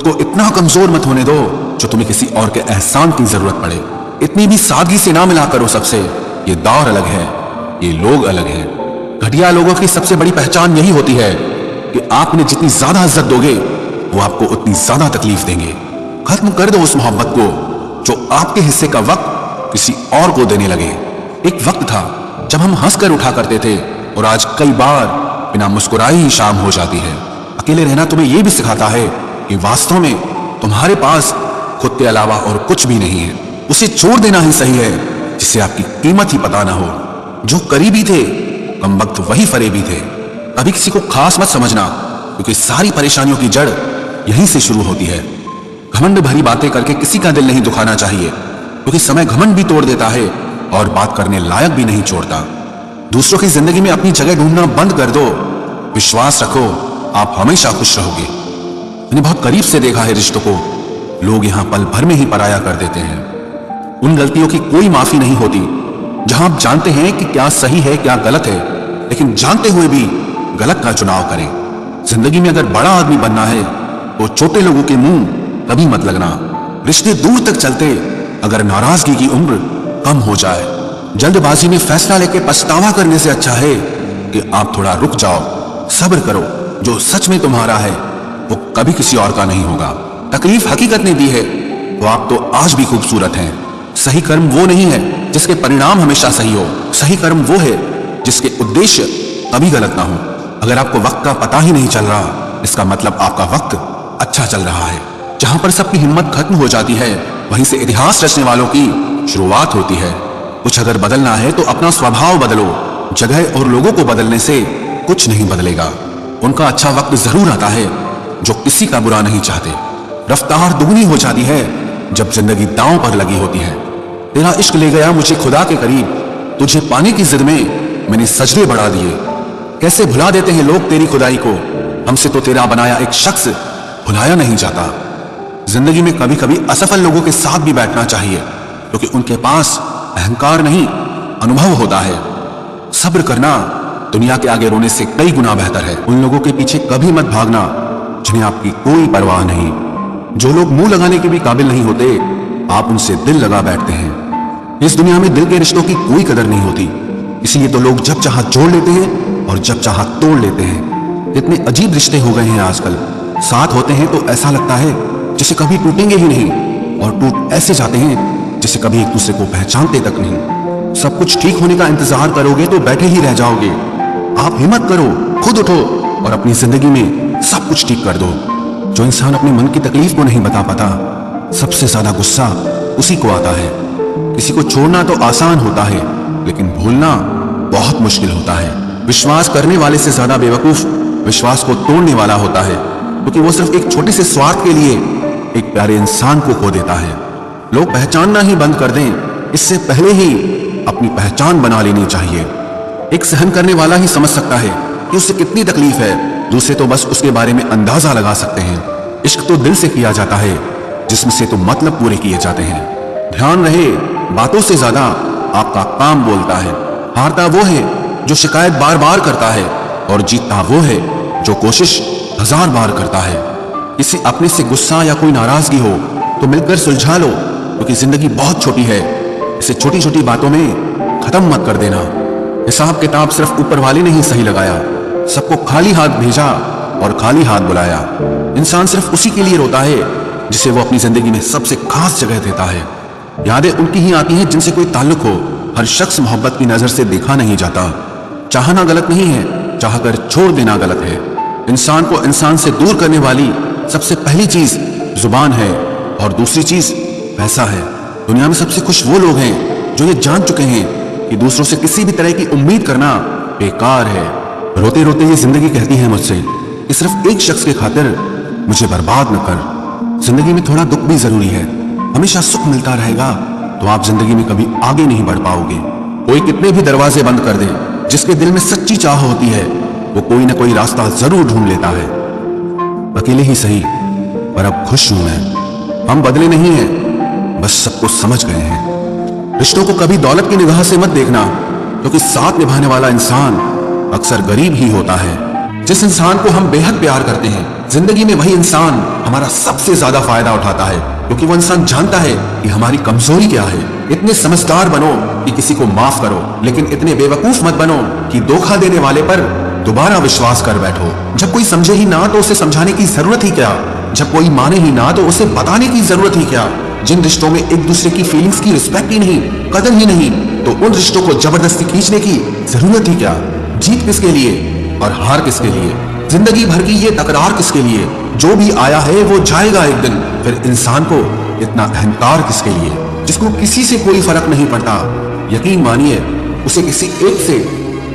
खुद को इतना कमजोर मत होने दो जो तुम्हें किसी और के एहसान की जरूरत पड़े। इतनी भी सादगी से ना मिला करो सबसे। ये दौर अलग है, ये लोग अलग हैं। घटिया लोगों की सबसे बड़ी पहचान यही होती है कि आपने जितनी ज्यादा इज्जत दोगे वो आपको उतनी ज्यादा तकलीफ देंगे। खत्म कर दो उस मोहब्बत को जो आपके हिस्से का वक्त किसी और को देने लगे। एक वक्त था जब हम हंसकर उठा करते थे और आज कई बार बिना मुस्कुराए ही शाम हो जाती है। अकेले रहना तुम्हें यह भी सिखाता है कि वास्तव में तुम्हारे पास खुद के अलावा और कुछ भी नहीं है। उसे छोड़ देना ही सही है जिससे आपकी कीमत ही पता ना हो। जो करीबी थे कम वक्त वही फरेबी थे। कभी किसी को खास मत समझना क्योंकि सारी परेशानियों की जड़ यहीं से शुरू होती है। घमंड भरी बातें करके किसी का दिल नहीं दुखाना चाहिए क्योंकि समय घमंड भी तोड़ देता है और बात करने लायक भी नहीं छोड़ता। दूसरों की जिंदगी में अपनी जगह ढूंढना बंद कर दो। विश्वास रखो आप हमेशा खुश रहोगे। मैंने बहुत करीब से देखा है रिश्तों को लोग यहां पल भर में ही पराया कर देते हैं। उन गलतियों की कोई माफी नहीं होती जहां आप जानते हैं कि क्या सही है क्या गलत है, लेकिन जानते हुए भी गलत का चुनाव करें। जिंदगी में अगर बड़ा आदमी बनना है तो छोटे लोगों के मुंह कभी मत लगना। रिश्ते दूर तक चलते अगर नाराजगी की उम्र कम हो जाए। जल्दबाजी में फैसला लेके पछतावा करने से अच्छा है कि आप थोड़ा रुक जाओ, सब्र करो। जो सच में तुम्हारा है वो कभी किसी और का नहीं होगा। तकलीफ हकीकत ने दी है तो आप तो आज भी खूबसूरत हैं। सही कर्म वो नहीं है जिसके परिणाम हमेशा सही हो। सही कर्म वो है जिसके उद्देश्य कभी गलत ना हो। अगर आपको वक्त का पता ही नहीं चल रहा इसका मतलब आपका वक्त अच्छा चल रहा है। जहां पर सबकी हिम्मत खत्म हो जाती है वहीं से इतिहास रचने वालों की शुरुआत होती है। कुछ अगर बदलना है तो अपना स्वभाव बदलो। जगह और लोगों को बदलने से कुछ नहीं बदलेगा। उनका अच्छा वक्त जरूर आता है जो किसी का बुरा नहीं चाहते। रफ्तार दुगनी हो जाती है जब जिंदगी दांव पर लगी होती है। तेरा इश्क ले गया मुझे खुदा के करीब, तुझे पाने की जिद में मैंने सजदे बढ़ा दिए। कैसे भुला देते हैं लोग तेरी खुदाई को, हमसे तो तेरा बनाया एक शख्स भुलाया नहीं जाता। जिंदगी में कभी कभी असफल लोगों के साथ भी बैठना चाहिए क्योंकि उनके पास अहंकार नहीं अनुभव होता है। सब्र करना दुनिया के आगे रोने से कई गुना बेहतर है। उन लोगों के पीछे कभी मत भागना जिन्हें आपकी कोई परवाह नहीं। जो लोग मुंह लगाने के भी काबिल नहीं होते आप उनसे दिल लगा बैठते हैं। इस दुनिया में दिल के रिश्तों की कोई कदर नहीं होती, इसीलिए तो लोग जब चाह जोड़ लेते हैं और जब चाह तोड़ लेते हैं। इतने अजीब रिश्ते हो गए हैं आजकल। साथ होते हैं तो ऐसा लगता है जैसे कभी टूटेंगे ही नहीं और टूट ऐसे जाते हैं जैसे कभी एक दूसरे को पहचानते तक नहीं। सब कुछ ठीक होने का इंतजार करोगे तो बैठे ही रह जाओगे। आप हिम्मत करो, खुद उठो और अपनी जिंदगी में सब कुछ ठीक कर दो। जो इंसान अपने मन की तकलीफ को नहीं बता पाता सबसे ज्यादा गुस्सा उसी को आता है। किसी को छोड़ना तो आसान होता है लेकिन भूलना बहुत मुश्किल होता है। विश्वास करने वाले से ज्यादा बेवकूफ विश्वास को तोड़ने वाला होता है क्योंकि वो सिर्फ एक छोटे से स्वार्थ के लिए एक प्यारे इंसान को खो देता है। लोग पहचानना ही बंद कर दें इससे पहले ही अपनी पहचान बना लेनी चाहिए। एक सहन करने वाला ही समझ सकता है कि उसे कितनी तकलीफ है, दूसरे तो बस उसके बारे में अंदाजा लगा सकते हैं। इश्क तो दिल से किया जाता है जिसमें से तो मतलब पूरे किए जाते हैं। ध्यान रहे बातों से ज्यादा आपका काम बोलता है। हारता वो है जो शिकायत बार बार करता है और जीतता वो है जो कोशिश 1000 बार करता है। किसी अपने से गुस्सा या कोई नाराजगी हो तो मिलकर सुलझा लो क्योंकि जिंदगी बहुत छोटी है। इसे छोटी छोटी बातों में खत्म मत कर देना। हिसाब किताब सिर्फ ऊपर वाले ने ही सही लगाया। सबको खाली हाथ भेजा और खाली हाथ बुलाया। इंसान सिर्फ उसी के लिए रोता है जिसे वो अपनी जिंदगी में सबसे खास जगह देता है। यादें उनकी ही आती हैं जिनसे कोई ताल्लुक हो। हर शख्स मोहब्बत की नजर से देखा नहीं जाता। चाहना गलत नहीं है, चाहकर छोड़ देना गलत है। इंसान को इंसान से दूर करने वाली सबसे पहली चीज जुबान है और दूसरी चीज पैसा है। दुनिया में सबसे खुश वो लोग हैं जो ये जान चुके हैं कि दूसरों से किसी भी तरह की उम्मीद करना बेकार है। रोते रोते ये जिंदगी कहती है मुझसे कि सिर्फ एक शख्स के खातिर मुझे बर्बाद न कर। जिंदगी में थोड़ा दुख भी जरूरी है। हमेशा सुख मिलता रहेगा तो आप जिंदगी में कभी आगे नहीं बढ़ पाओगे। कोई कितने भी दरवाजे बंद कर दे, जिसके दिल में सच्ची चाह होती है वो कोई ना कोई रास्ता जरूर ढूंढ लेता है। अकेले ही सही पर अब खुश हूं मैं। हम बदले नहीं हैं, बस सबको समझ गए हैं। रिश्तों को कभी दौलत की निगाह से मत देखना क्योंकि साथ निभाने वाला इंसान अक्सर गरीब ही होता है। जिस इंसान को हम बेहद प्यार करते हैं, जिंदगी में वही इंसान हमारा सबसे ज्यादा फायदा उठाता है, क्योंकि वो इंसान जानता है कि हमारी कमजोरी क्या है। इतने समझदार बनो कि किसी को माफ करो, लेकिन इतने बेवकूफ मत बनो कि धोखा देने वाले पर दोबारा विश्वास कर बैठो। जब कोई समझे ही ना तो उसे समझाने की जरूरत ही क्या, जब कोई माने ही ना तो उसे बताने की जरूरत ही क्या। जिन रिश्तों में एक दूसरे की फीलिंग्स की रिस्पेक्ट ही नहीं, कदर ही नहीं, तो उन रिश्तों को जबरदस्ती खींचने की जरूरत ही क्या। जीत किसके लिए और हार किसके लिए, जिंदगी भर की ये तकरार किसके लिए। जो भी आया है वो जाएगा एक दिन, फिर इंसान को इतना अहंकार किसके लिए, जिसको किसी से कोई फर्क नहीं पड़ता। यकीन मानिए उसे किसी एक से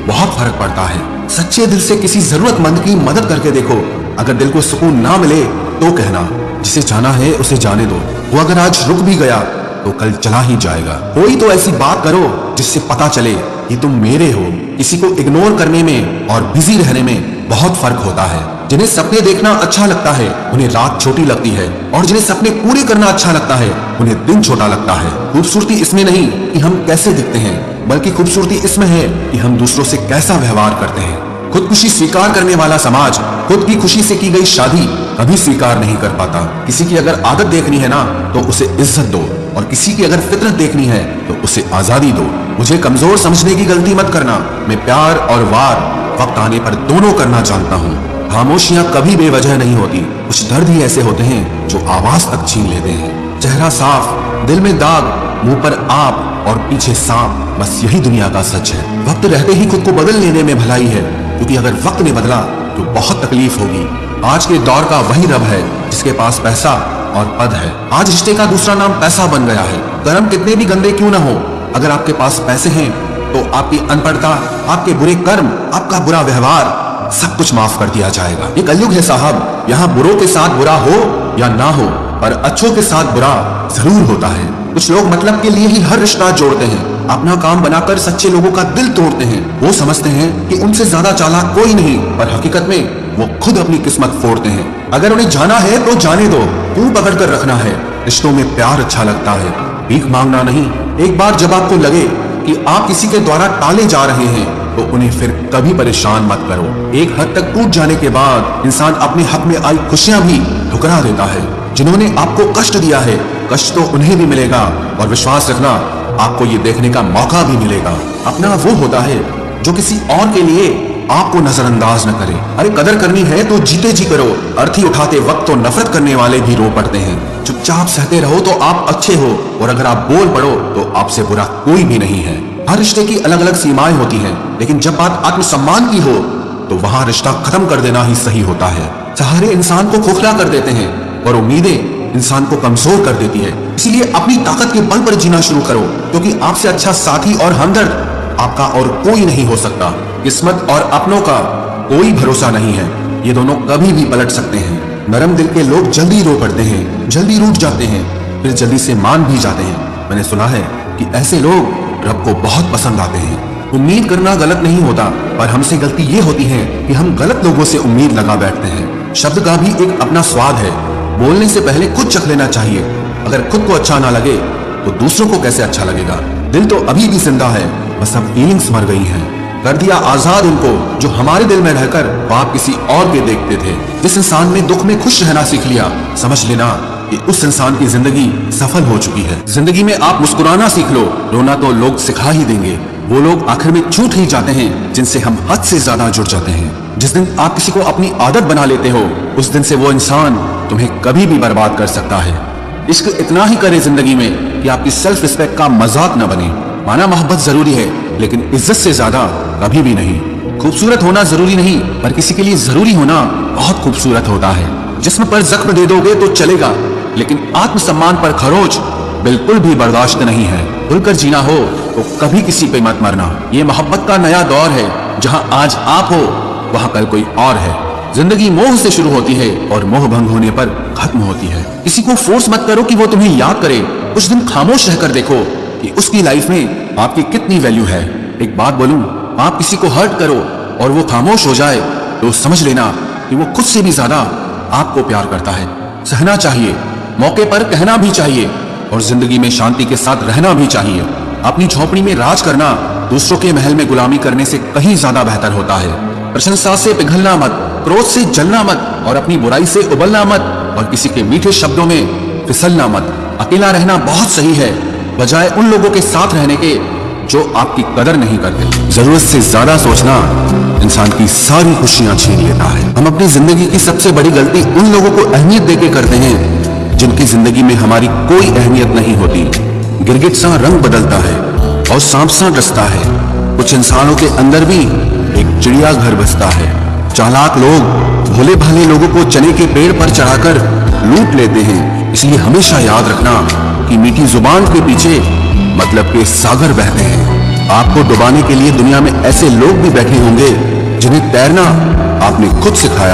बहुत फर्क पड़ता है। सच्चे दिल से किसी जरूरतमंद की मदद करके देखो। अगर दिल को सुकून ना मिले तो कहना, जिसे जाना है उसे जाने दो। वो अगर आज रुक भी गया तो कल चला ही जाएगा। कोई तो ऐसी बात करो जिससे पता चले कि तुम मेरे हो। किसी को इग्नोर करने में और बिजी रहने में बहुत फर्क होता है। जिन्हें सपने देखना अच्छा लगता है उन्हें रात छोटी लगती है, और जिन्हें सपने पूरे करना अच्छा लगता है उन्हें दिन छोटा लगता है। खूबसूरती इसमें नहीं कि हम कैसे दिखते हैं, बल्कि खूबसूरती इसमें है कि हम दूसरों से कैसा व्यवहार करते हैं। खुदकुशी स्वीकार करने वाला समाज खुद की खुशी से की गई शादी कभी स्वीकार नहीं कर पाता। किसी की अगर आदत देखनी है ना तो उसे इज्जत दो, और किसी की अगर फितरत देखनी है तो उसे आजादी दो। मुझे कमजोर समझने की गलती मत करना। मैं प्यार और वार वक्त आने पर दोनों करना जानता हूँ। खामोशियां कभी बेवजह नहीं होती। कुछ दर्द ही ऐसे होते हैं जो आवाज तक छीन लेते हैं। चेहरा साफ, दिल में दाग, मुंह पर आप और पीछे सांप, बस यही दुनिया का सच है। वक्त रहते ही खुद को बदल लेने में भलाई है, क्योंकि अगर वक्त ने बदला तो बहुत तकलीफ होगी। आज के दौर का वही रब है जिसके पास पैसा और पद है। आज रिश्ते का दूसरा नाम पैसा बन गया है। कर्म कितने भी गंदे क्यों ना हो, अगर आपके पास पैसे हैं तो आपकी अनपढ़ता, आपके बुरे कर्म, आपका बुरा व्यवहार सब कुछ माफ कर दिया जाएगा। ये कलयुग है साहब, यहाँ बुरों के साथ बुरा हो या ना हो, पर अच्छों के साथ बुरा जरूर होता है। कुछ लोग मतलब के लिए ही हर रिश्ता जोड़ते हैं, अपना काम बनाकर सच्चे लोगों का दिल तोड़ते हैं। वो समझते हैं कि उनसे ज्यादा चालाक कोई नहीं, पर हकीकत में वो खुद अपनी किस्मत फोड़ते हैं। अगर उन्हें जाना है तो जाने दो, क्यों पकड़ कर रखना है। रिश्तों में प्यार अच्छा लगता है, भीख मांगना नहीं। एक बार जब आपको लगे कि आप किसी के द्वारा टाले जा रहे हैं तो उन्हें फिर कभी परेशान मत करो। एक हद तक टूट जाने के बाद इंसान अपने हक में आई खुशियां भी ठुकरा देता है। जिन्होंने आपको कष्ट दिया है, कष्ट तो उन्हें भी मिलेगा, और विश्वास रखना आपको ये देखने का मौका भी मिलेगा। अपना वो होता है जो किसी और के लिए आपको नजरअंदाज न करे। अरे कदर करनी है तो जीते जी करो। अर्थी उठाते वक्त तो नफरत करने वाले भी रो पड़ते हैं। चुपचाप सहते रहो तो आप अच्छे हो, और अगर आप बोल पड़ो तो आपसे बुरा कोई भी नहीं है। हर रिश्ते की अलग अलग सीमाएं होती हैं, लेकिन जब बात आत्मसम्मान की हो तो वहां रिश्ता खत्म कर देना ही सही होता है। सहारे इंसान को खोखला कर देते हैं और उम्मीदें इंसान को कमजोर कर देती है। इसीलिए अपनी ताकत के बल पर जीना शुरू करो, क्योंकि आपसे अच्छा साथी और हमदर्द आपका और कोई नहीं हो सकता। किस्मत और अपनों का कोई भरोसा नहीं है, ये दोनों कभी भी पलट सकते हैं। नरम दिल के लोग जल्दी रो पड़ते हैं, जल्दी रूठ जाते हैं, फिर जल्दी से मान भी जाते हैं। मैंने सुना है कि ऐसे लोग रब को बहुत पसंद आते हैं। उम्मीद करना गलत नहीं होता, पर हमसे गलती ये होती है कि हम गलत लोगों से उम्मीद लगा बैठते हैं। शब्द का भी एक अपना स्वाद है, बोलने से पहले खुद चख लेना चाहिए। अगर खुद को अच्छा ना लगे तो दूसरों को कैसे अच्छा लगेगा। दिल तो अभी भी जिंदा है, बस अब फीलिंग्स मर गई हैं। कर दिया आजाद उनको जो हमारे दिल में रहकर आप किसी और के देखते थे। जिस इंसान ने दुख में खुश रहना सीख लिया, समझ लेना कि उस इंसान की जिंदगी सफल हो चुकी है। जिंदगी में आप मुस्कुराना सीख लो, रोना तो लोग सिखा ही देंगे। वो लोग आखिर में छूट ही जाते हैं जिनसे हम हद से ज्यादा जुड़ जाते हैं। जिस दिन आप किसी को अपनी आदत बना लेते हो, उस दिन से वो इंसान तुम्हें कभी भी बर्बाद कर सकता है। इश्क इतना ही करे जिंदगी में कि आपकी सेल्फ रिस्पेक्ट का मजाक न बने। माना मोहब्बत जरूरी है, लेकिन इज्जत से ज्यादा कभी भी नहीं। खूबसूरत होना जरूरी नहीं, पर किसी के लिए जरूरी होना बहुत खूबसूरत होता है। जिस्म पर जख्म दे दोगे तो चलेगा, लेकिन आत्मसम्मान पर खरोच बिल्कुल भी बर्दाश्त नहीं है। खुलकर जीना हो तो कभी किसी पे मत मरना। ये मोहब्बत का नया दौर है, जहां आज आप हो वहां कल कोई और है। जिंदगी मोह से शुरू होती है और मोह भंग होने पर खत्म होती है। किसी को फोर्स मत करो कि वो तुम्हें याद करे। कुछ दिन खामोश रहकर देखो कि उसकी लाइफ में आपकी कितनी वैल्यू है। एक बात बोलूं, आप किसी को हर्ट करो और वो खामोश हो जाए तो समझ लेना कि वो खुद से भी ज्यादा आपको प्यार करता है। सहना चाहिए, मौके पर कहना भी चाहिए, और जिंदगी में शांति के साथ रहना भी चाहिए। अपनी झोपड़ी में राज करना दूसरों के महल में गुलामी करने से कहीं ज्यादा बेहतर होता है। प्रशंसा से पिघलना मत, क्रोध से जलना मत और अपनी बुराई से उबलना मत और किसी के मीठे शब्दों में फिसलना मत। अकेला रहना बहुत सही है, बजाय उन लोगों के साथ रहने के जो आपकी कदर नहीं करते। जरूरत से ज्यादा सोचना इंसान की सारी खुशियां छीन लेता है। हम अपनी जिंदगी की सबसे बड़ी गलती उन लोगों को अहमियत देके करते हैं जिनकी जिंदगी में हमारी कोई अहमियत नहीं होती। गिरगिट सा रंग बदलता है और सांप सा डसता है। कुछ इंसानों के अंदर भी एक चिड़िया घर बसता है। चालाक लोग भोले भाले लोगों को चने के पेड़ पर चढ़ाकर लूट लेते हैं। इसलिए हमेशा याद रखना कि मीठी जुबान के पीछे मतलब के सागर बहते हैं। आपको डुबाने के लिए दुनिया में ऐसे लोग भी बैठे होंगे जिन्हें तैरना आपने खुद सिखाया।